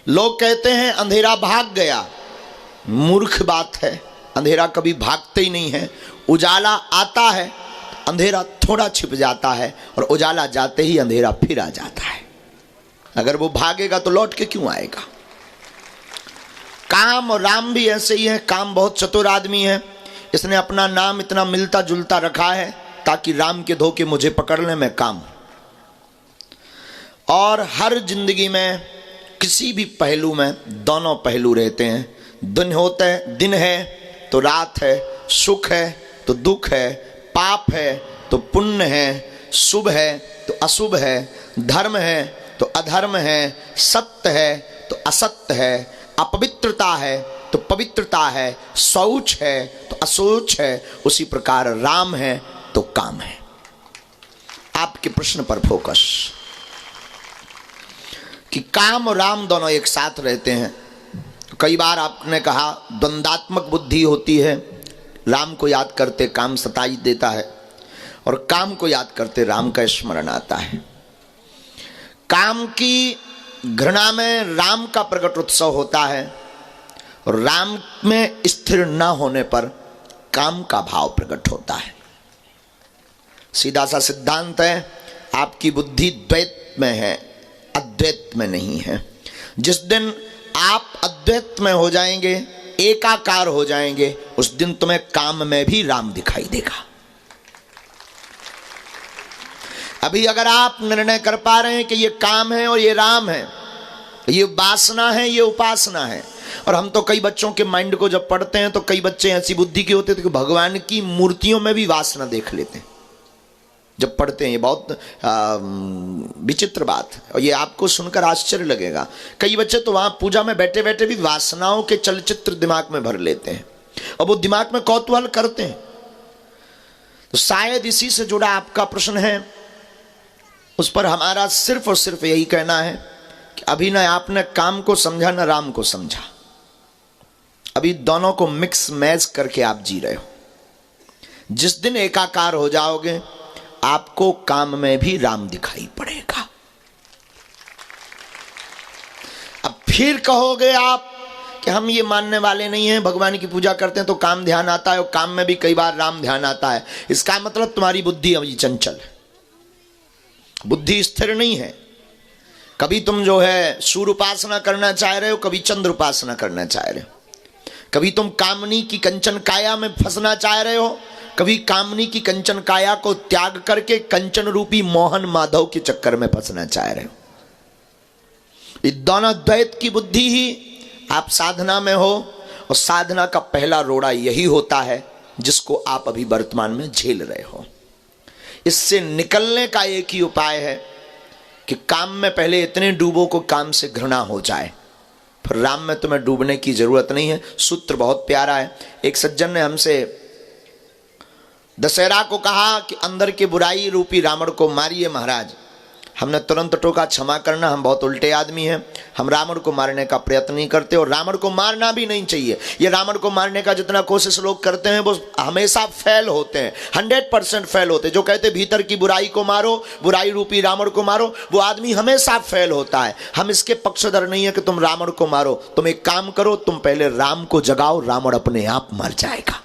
लोग कहते हैं अंधेरा भाग गया, मूर्ख बात है। अंधेरा कभी भागते ही नहीं है। उजाला आता है, अंधेरा थोड़ा छिप जाता है, और उजाला जाते ही अंधेरा फिर आ जाता है। अगर वो भागेगा तो लौट के क्यों आएगा। काम और राम भी ऐसे ही है। काम बहुत चतुर आदमी है, इसने अपना नाम इतना मिलता जुलता रखा है ताकि राम के धोखे मुझे पकड़ लें, मैं काम। और हर जिंदगी में किसी भी पहलू में दोनों पहलू रहते हैं। दिन है तो रात है, सुख है तो दुख है, पाप है तो पुण्य है, शुभ है तो अशुभ है, धर्म है तो अधर्म है, सत्य है तो असत्य है, अपवित्रता है तो पवित्रता है, शौच है तो अशौच है। उसी प्रकार राम है तो काम है। आपके प्रश्न पर फोकस कि काम और राम दोनों एक साथ रहते हैं। कई बार आपने कहा द्वंदात्मक बुद्धि होती है। राम को याद करते काम सताई देता है, और काम को याद करते राम का स्मरण आता है। काम की घृणा में राम का प्रकट उत्सव होता है, और राम में स्थिर न होने पर काम का भाव प्रकट होता है। सीधा सा सिद्धांत है, आपकी बुद्धि द्वैत में है, अद्वैत में नहीं है। जिस दिन आप अद्वैत में हो जाएंगे, एकाकार हो जाएंगे, उस दिन तुम्हें काम में भी राम दिखाई देगा। अभी अगर आप निर्णय कर पा रहे हैं कि ये काम है और ये राम है, ये वासना है, ये उपासना है। और हम तो कई बच्चों के माइंड को जब पढ़ते हैं तो कई बच्चे ऐसी बुद्धि के होते थे कि भगवान की मूर्तियों में भी वासना देख लेते हैं जब पढ़ते हैं। ये बहुत विचित्र बात है, और ये आपको सुनकर आश्चर्य लगेगा। कई बच्चे तो वहां पूजा में बैठे बैठे भी वासनाओं के चलचित्र दिमाग में भर लेते हैं, और वो दिमाग में कौतूहल करते हैं। तो शायद इसी से जुड़ा आपका प्रश्न है, उस पर हमारा सिर्फ और सिर्फ यही कहना है कि अभी ना आपने काम को समझा ना राम को समझा। अभी दोनों को मिक्स मैच करके आप जी रहे हो। जिस दिन एकाकार हो जाओगे, आपको काम में भी राम दिखाई पड़ेगा। अब फिर कहोगे आप कि हम ये मानने वाले नहीं हैं, भगवान की पूजा करते हैं तो काम ध्यान आता है, और काम में भी कई बार राम ध्यान आता है। इसका मतलब तुम्हारी बुद्धि अभी चंचल है, बुद्धि स्थिर नहीं है। कभी तुम जो है सूर्य उपासना करना चाह रहे हो, कभी चंद्र उपासना करना चाह रहे हो। कभी तुम कामनी की कंचन काया में फंसना चाह रहे हो, कभी कामनी की कंचन काया को त्याग करके कंचन रूपी मोहन माधव के चक्कर में फंसना चाह रहे हो। ये दोनों द्वैत की बुद्धि ही आप साधना में हो, और साधना का पहला रोड़ा यही होता है जिसको आप अभी वर्तमान में झेल रहे हो। इससे निकलने का एक ही उपाय है कि काम में पहले इतने डूबो को काम से घृणा हो जाए, फिर राम में तुम्हें डूबने की जरूरत नहीं है। सूत्र बहुत प्यारा है। एक सज्जन ने हमसे दशहरा को कहा कि अंदर के बुराई रूपी रावण को मारिए महाराज। हमने तुरंत टोका, क्षमा करना, हम बहुत उल्टे आदमी हैं, हम रावण को मारने का प्रयत्न नहीं करते, और रावण को मारना भी नहीं चाहिए। ये रावण को मारने का जितना कोशिश लोग करते हैं वो हमेशा फेल होते हैं, 100% फेल होते हैं। जो कहते भीतर की बुराई को मारो, बुराई रूपी रावण को मारो, वो आदमी हमेशा फेल होता है। हम इसके पक्षधर नहीं है कि तुम रावण को मारो। तुम एक काम करो, तुम पहले राम को जगाओ, रावण अपने आप मर जाएगा।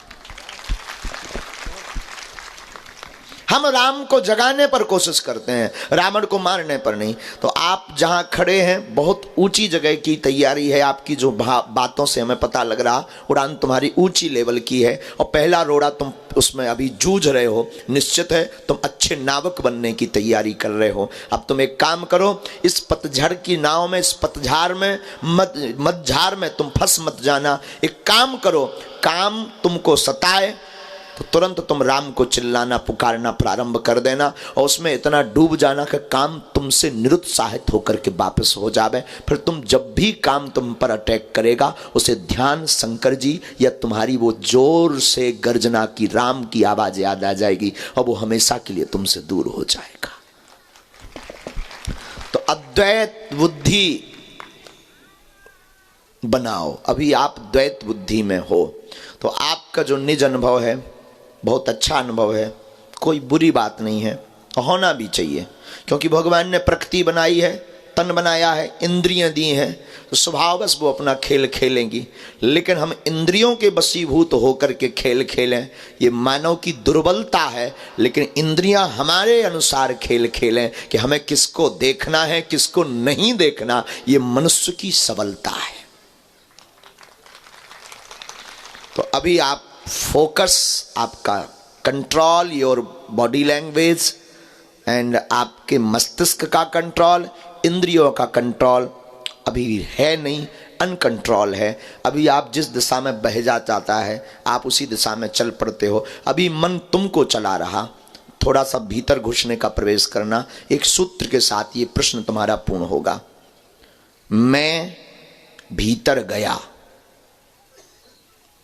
हम राम को जगाने पर कोशिश करते हैं, रावण को मारने पर नहीं। तो आप जहां खड़े हैं बहुत ऊंची जगह की तैयारी है आपकी। जो बातों से हमें पता लग रहा, उड़ान तुम्हारी ऊंची लेवल की है, और पहला रोड़ा तुम उसमें अभी जूझ रहे हो। निश्चित है तुम अच्छे नावक बनने की तैयारी कर रहे हो। अब तुम एक काम करो, इस पतझड़ की नाव में, इस पतझार में मझधार में तुम फंस मत जाना। एक काम करो, काम तुमको सताए तो तुरंत तुम राम को चिल्लाना पुकारना प्रारंभ कर देना, और उसमें इतना डूब जाना कि काम तुमसे निरुत्साहित होकर के वापस हो जावे। फिर तुम जब भी काम तुम पर अटैक करेगा, उसे ध्यान शंकर जी या तुम्हारी वो जोर से गर्जना की राम की आवाज याद आ जाएगी, और वो हमेशा के लिए तुमसे दूर हो जाएगा। तो अद्वैत बुद्धि बनाओ। अभी आप द्वैत बुद्धि में हो, तो आपका जो निज अनुभव है बहुत अच्छा अनुभव है, कोई बुरी बात नहीं है, होना भी चाहिए। क्योंकि भगवान ने प्रकृति बनाई है तन बनाया है, इंद्रियां दी हैं, तो स्वभाववश वो अपना खेल खेलेंगी। लेकिन हम इंद्रियों के वशीभूत होकर के खेल खेलें, ये मानव की दुर्बलता है। लेकिन इंद्रियां हमारे अनुसार खेल खेलें कि हमें किसको देखना है किसको नहीं देखना, ये मनुष्य की सबलता है। तो अभी आप फोकस, आपका control your body language and आपके मस्तिष्क का कंट्रोल, इंद्रियों का कंट्रोल अभी है नहीं, अनकंट्रोल है। अभी आप जिस दिशा में बह जाता है आप उसी दिशा में चल पड़ते हो। अभी मन तुमको चला रहा, थोड़ा सा भीतर घुसने का प्रवेश करना। एक सूत्र के साथ ये प्रश्न तुम्हारा पूर्ण होगा। मैं भीतर गया,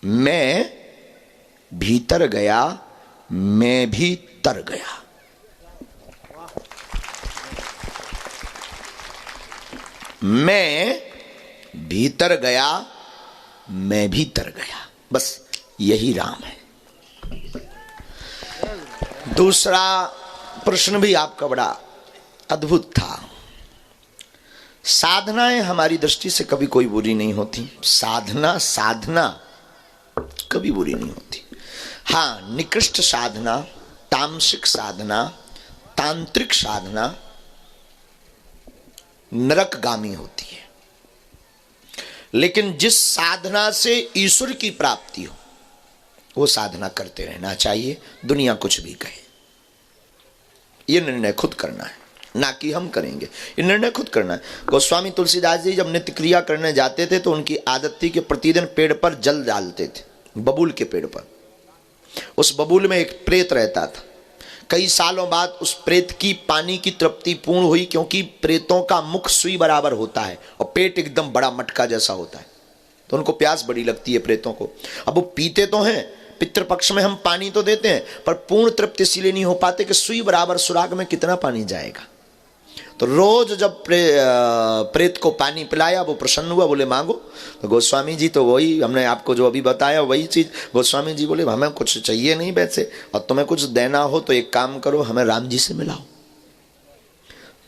मैं भीतर गया, मैं भी तर गया। मैं भीतर गया, मैं भी तर गया। बस यही राम है। दूसरा प्रश्न भी आपका बड़ा अद्भुत था। साधनाएं हमारी दृष्टि से कभी कोई बुरी नहीं होती। साधना कभी बुरी नहीं होती। हाँ, निकृष्ट साधना, तामसिक साधना, तांत्रिक साधना नरकगामी होती है। लेकिन जिस साधना से ईश्वर की प्राप्ति हो वो साधना करते रहना चाहिए, दुनिया कुछ भी कहे। ये निर्णय खुद करना है, ना कि हम करेंगे। ये निर्णय खुद करना है। गोस्वामी तुलसीदास जी जब नित्य क्रिया करने जाते थे तो उनकी आदत थी कि प्रतिदिन पेड़ पर जल डालते थे, बबूल के पेड़ पर। उस बबूल में एक प्रेत रहता था। कई सालों बाद उस प्रेत की पानी की तृप्ति पूर्ण हुई, क्योंकि प्रेतों का मुख सुई बराबर होता है और पेट एकदम बड़ा मटका जैसा होता है, तो उनको प्यास बड़ी लगती है प्रेतों को। अब वो पीते तो हैं, पितृपक्ष में हम पानी तो देते हैं, पर पूर्ण तृप्ति इसीलिए नहीं हो पाते कि सुई बराबर सुराग में कितना पानी जाएगा। तो रोज जब प्रेत को पानी पिलाया वो प्रसन्न हुआ, बोले मांगो। तो गोस्वामी जी तो वही हमने आपको जो अभी बताया वही चीज। गोस्वामी जी बोले हमें कुछ चाहिए नहीं वैसे, और तुम्हें कुछ देना हो तो एक काम करो, हमें राम जी से मिलाओ।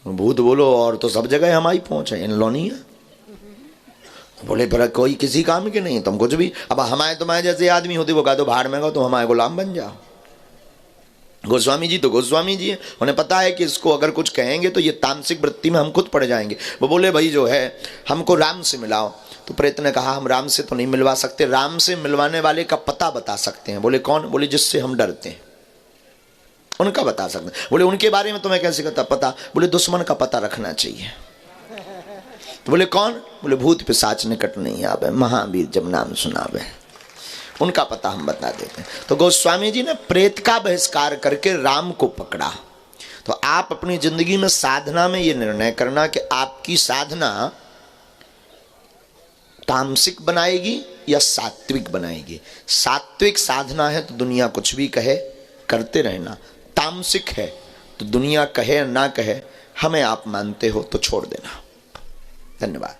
भूत बोलो और तो सब जगह हमारी पहुंच है, इन लोनी है। बोले पर कोई किसी काम के नहीं, तुम कुछ भी। अब हमारे तुम्हारे जैसे आदमी होते वो कहा तो भाड़ में गो, तो हमारे गुलाम बन जाओ। गोस्वामी जी तो गोस्वामी जी है, उन्हें पता है कि इसको अगर कुछ कहेंगे तो ये तामसिक वृत्ति में हम खुद पड़ जाएंगे। वो बोले भाई जो है हमको राम से मिलाओ। तो प्रेत ने कहा हम राम से तो नहीं मिलवा सकते, राम से मिलवाने वाले का पता बता सकते हैं। बोले कौन? बोले जिससे हम डरते हैं उनका बता सकते हैं। बोले उनके बारे में तुम्हें कैसे पता? बोले दुश्मन का पता रखना चाहिए। तो बोले कौन? बोले भूत पिशाच निकट नहीं आवे, महावीर जब नाम सुनावे, उनका पता हम बता देते हैं। तो गोस्वामी जी ने प्रेत का बहिष्कार करके राम को पकड़ा। तो आप अपनी जिंदगी में साधना में ये निर्णय करना कि आपकी साधना तामसिक बनाएगी या सात्विक बनाएगी। सात्विक साधना है तो दुनिया कुछ भी कहे करते रहना, तामसिक है तो दुनिया कहे ना कहे, हमें आप मानते हो तो छोड़ देना। धन्यवाद।